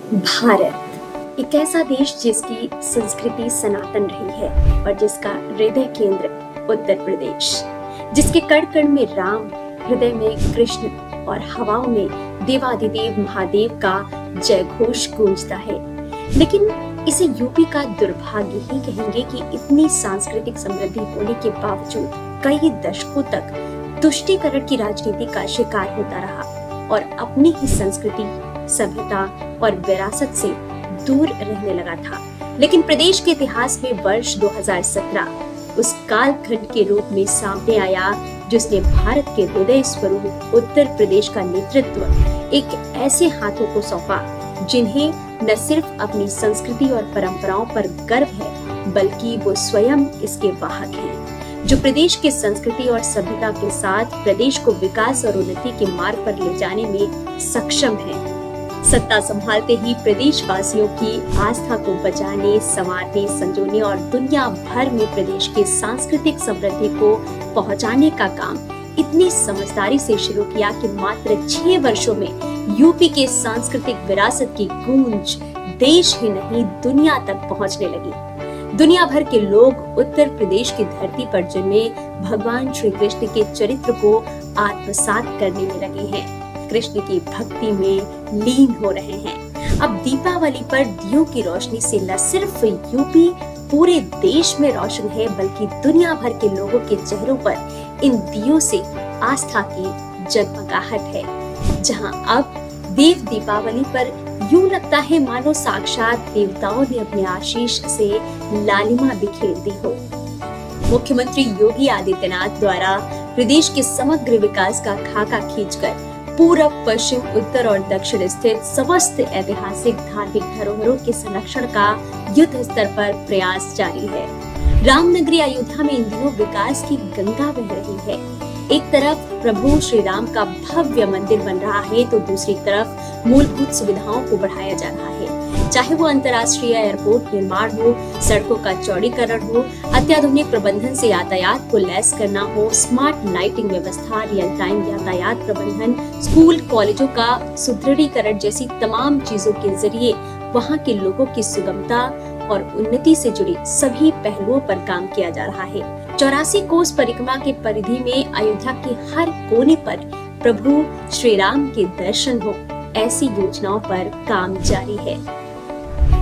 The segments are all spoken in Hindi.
भारत एक ऐसा देश जिसकी संस्कृति सनातन रही है और जिसका हृदय केंद्र उत्तर प्रदेश, जिसके कण कण में राम, हृदय में कृष्ण और हवाओं में देवाधिदेव महादेव का जय घोष गूंजता है। लेकिन इसे यूपी का दुर्भाग्य ही कहेंगे कि इतनी सांस्कृतिक समृद्धि होने के बावजूद कई दशकों तक तुष्टीकरण की राजनीति का शिकार होता रहा और अपनी ही संस्कृति, सभ्यता और विरासत से दूर रहने लगा था। लेकिन प्रदेश के इतिहास में वर्ष 2017 उस कालखंड के रूप में सामने आया जिसने भारत के हृदय स्वरूप उत्तर प्रदेश का नेतृत्व एक ऐसे हाथों को सौंपा जिन्हें न सिर्फ अपनी संस्कृति और परंपराओं पर गर्व है बल्कि वो स्वयं इसके वाहक हैं, जो प्रदेश की संस्कृति और सभ्यता के साथ प्रदेश को विकास और उन्नति के मार्ग पर ले जाने में सक्षम है। सत्ता संभालते ही प्रदेश वासियों की आस्था को बचाने, संवारने, संजोने और दुनिया भर में प्रदेश की सांस्कृतिक समृद्धि को पहुंचाने का काम इतनी समझदारी से शुरू किया कि मात्र 6 वर्षों में यूपी के सांस्कृतिक विरासत की गूंज देश ही नहीं दुनिया तक पहुंचने लगी। दुनिया भर के लोग उत्तर प्रदेश की धरती पर जन्मे भगवान श्री कृष्ण के चरित्र को आत्मसात करने में लगे हैं, कृष्ण की भक्ति में लीन हो रहे हैं। अब दीपावली पर दियों की रोशनी से न सिर्फ यूपी पूरे देश में रोशन है बल्कि दुनिया भर के लोगों के चेहरों पर इन दियों से आस्था की जगमगाहट है। जहां अब देव दीपावली पर यूं लगता है मानो साक्षात देवताओं ने अपने आशीष से लालिमा बिखेर दी हो। मुख्यमंत्री योगी आदित्यनाथ द्वारा प्रदेश के समग्र विकास का खाका खींचकर पूरब, पश्चिम, उत्तर और दक्षिण स्थित समस्त ऐतिहासिक धार्मिक धरोहरों के संरक्षण का युद्ध स्तर पर प्रयास जारी है। रामनगरी अयोध्या में इन दिनों विकास की गंगा बह रही है। एक तरफ प्रभु श्री राम का भव्य मंदिर बन रहा है तो दूसरी तरफ मूलभूत सुविधाओं को बढ़ाया जा रहा है, चाहे वो अंतर्राष्ट्रीय एयरपोर्ट निर्माण हो, सड़कों का चौड़ीकरण हो, अत्याधुनिक प्रबंधन से यातायात को लैस करना हो, स्मार्ट लाइटिंग व्यवस्था, रियल टाइम यातायात प्रबंधन, स्कूल कॉलेजों का सुदृढ़ीकरण जैसी तमाम चीजों के जरिए वहाँ के लोगों की सुगमता और उन्नति से जुड़ी सभी पहलुओं पर काम किया जा रहा है। 84 कोस परिक्रमा के परिधि में अयोध्या के हर कोने पर प्रभु श्री राम के दर्शन हो, ऐसी योजनाओं पर काम जारी है।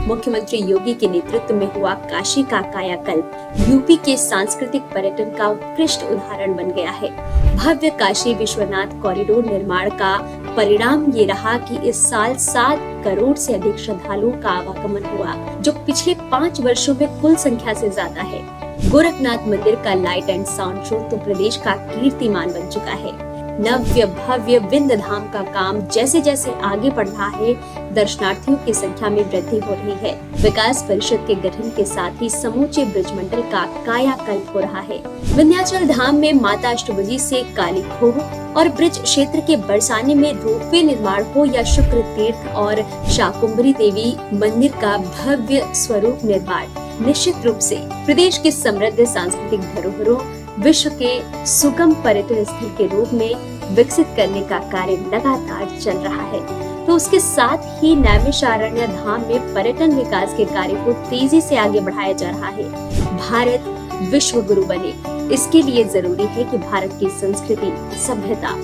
मुख्यमंत्री योगी के नेतृत्व में हुआ काशी का कायाकल्प यूपी के सांस्कृतिक पर्यटन का उत्कृष्ट उदाहरण बन गया है। भव्य काशी विश्वनाथ कॉरिडोर निर्माण का परिणाम ये रहा कि इस साल 7 करोड़ से अधिक श्रद्धालुओं का आवागमन हुआ, जो पिछले 5 वर्षों में कुल संख्या से ज्यादा है। गोरखनाथ मंदिर का लाइट एंड साउंड शो तो प्रदेश का कीर्तिमान बन चुका है। नव्य भव्य विंध्य धाम का काम जैसे जैसे आगे बढ़ रहा है, दर्शनार्थियों की संख्या में वृद्धि हो रही है। विकास परिषद के गठन के साथ ही समूचे ब्रजमंडल का कायाकल्प हो रहा है। विंध्याचल धाम में माता अष्टभुजी से काली खोह और ब्रज क्षेत्र के बरसाने में रोपवे निर्माण हो या शुक्र तीर्थ और शाकुंभरी देवी मंदिर का भव्य स्वरूप निर्माण, निश्चित रूप से प्रदेश के समृद्ध सांस्कृतिक धरोहरों विश्व के सुगम पर्यटन स्थल के रूप में विकसित करने का कार्य लगातार चल रहा है। तो उसके साथ ही नैमिषारण्य धाम में पर्यटन विकास के कार्य को तेजी से आगे बढ़ाया जा रहा है। भारत विश्व गुरु बने, इसके लिए जरूरी है कि भारत की संस्कृति, सभ्यता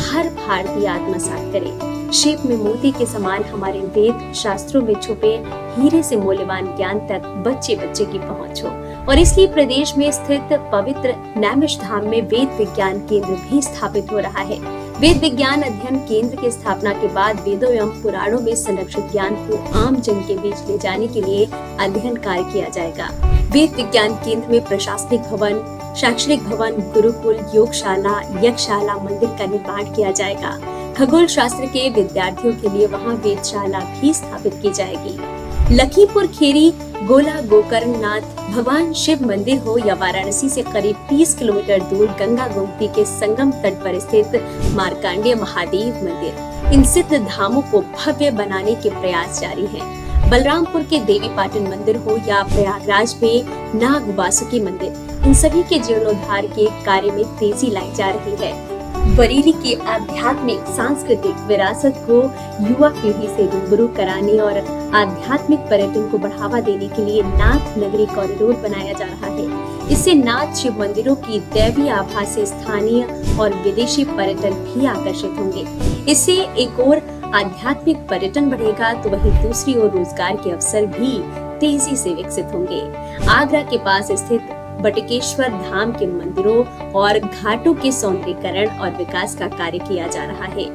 हर भारतीय आत्मसात करे। शिप में मोती के समान हमारे वेद शास्त्रों में छुपे हीरे से मूल्यवान ज्ञान तक बच्चे बच्चे की पहुंच हो। और इसलिए प्रदेश में स्थित पवित्र नैमिष धाम में वेद विज्ञान केंद्र भी स्थापित हो रहा है। वेद विज्ञान अध्ययन केंद्र की स्थापना के बाद वेदों एवं पुराणों में संरक्षित ज्ञान को आम जन के बीच ले जाने के लिए अध्ययन कार्य किया जाएगा। वेद विज्ञान केंद्र में प्रशासनिक भवन, शैक्षणिक भवन, गुरुकुल, योगशाला, यज्ञशाला, मंदिर का निर्माण किया जाएगा। खगोल शास्त्र के विद्यार्थियों के लिए वहाँ वेधशाला भी स्थापित की जाएगी। लखीमपुर खेरी, गोला गोकर्णनाथ भगवान शिव मंदिर हो या वाराणसी से करीब 30 किलोमीटर दूर गंगा गोमती के संगम तट पर स्थित मार्कंडेय महादेव मंदिर, इन सिद्ध धामों को भव्य बनाने के प्रयास जारी हैं। बलरामपुर के देवी पाटन मंदिर हो या प्रयागराज में नाग वासुकी मंदिर, इन सभी के जीर्णोद्धार के कार्य में तेजी लाई जा रही है। बरेली की आध्यात्मिक सांस्कृतिक विरासत को युवा पीढ़ी से रूबरू कराने और आध्यात्मिक पर्यटन को बढ़ावा देने के लिए नाथ नगरी कॉरिडोर बनाया जा रहा है। इससे नाथ शिव मंदिरों की दैवीय आभा से स्थानीय और विदेशी पर्यटन भी आकर्षित होंगे। इससे एक ओर आध्यात्मिक पर्यटन बढ़ेगा तो वहीं दूसरी ओर रोजगार के अवसर भी तेजी से विकसित होंगे। आगरा के पास स्थित बटकेश्वर धाम के मंदिरों और घाटों के सौंदर्यीकरण और विकास का कार्य किया जा रहा है।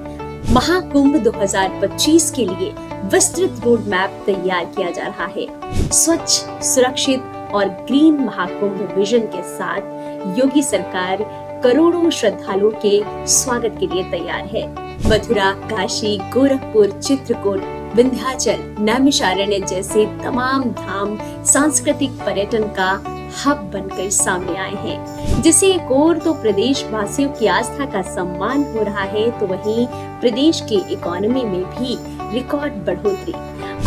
महाकुंभ 2025 के लिए विस्तृत रोड मैप तैयार किया जा रहा है। स्वच्छ, सुरक्षित और ग्रीन महाकुंभ विजन के साथ योगी सरकार करोड़ों श्रद्धालुओं के स्वागत के लिए तैयार है। मथुरा, काशी, गोरखपुर, चित्रकूट, विंध्याचल, नैमिषारण्य जैसे तमाम धाम सांस्कृतिक पर्यटन का हब बनकर सामने आए हैं, जिससे एक ओर तो प्रदेश वासियों की आस्था का सम्मान हो रहा है तो वहीं प्रदेश की इकोनॉमी में भी रिकॉर्ड बढ़ोतरी।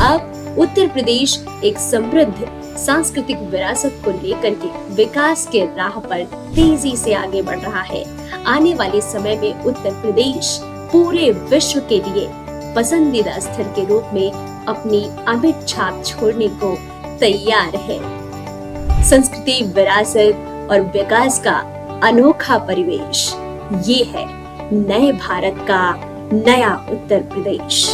अब उत्तर प्रदेश एक समृद्ध सांस्कृतिक विरासत को लेकर के विकास के राह पर तेजी से आगे बढ़ रहा है। आने वाले समय में उत्तर प्रदेश पूरे विश्व के लिए पसंदीदा स्थल के रूप में अपनी अमिट छाप छोड़ने को तैयार है। संस्कृति, विरासत और विकास का अनोखा परिवेश, ये है नए भारत का नया उत्तर प्रदेश।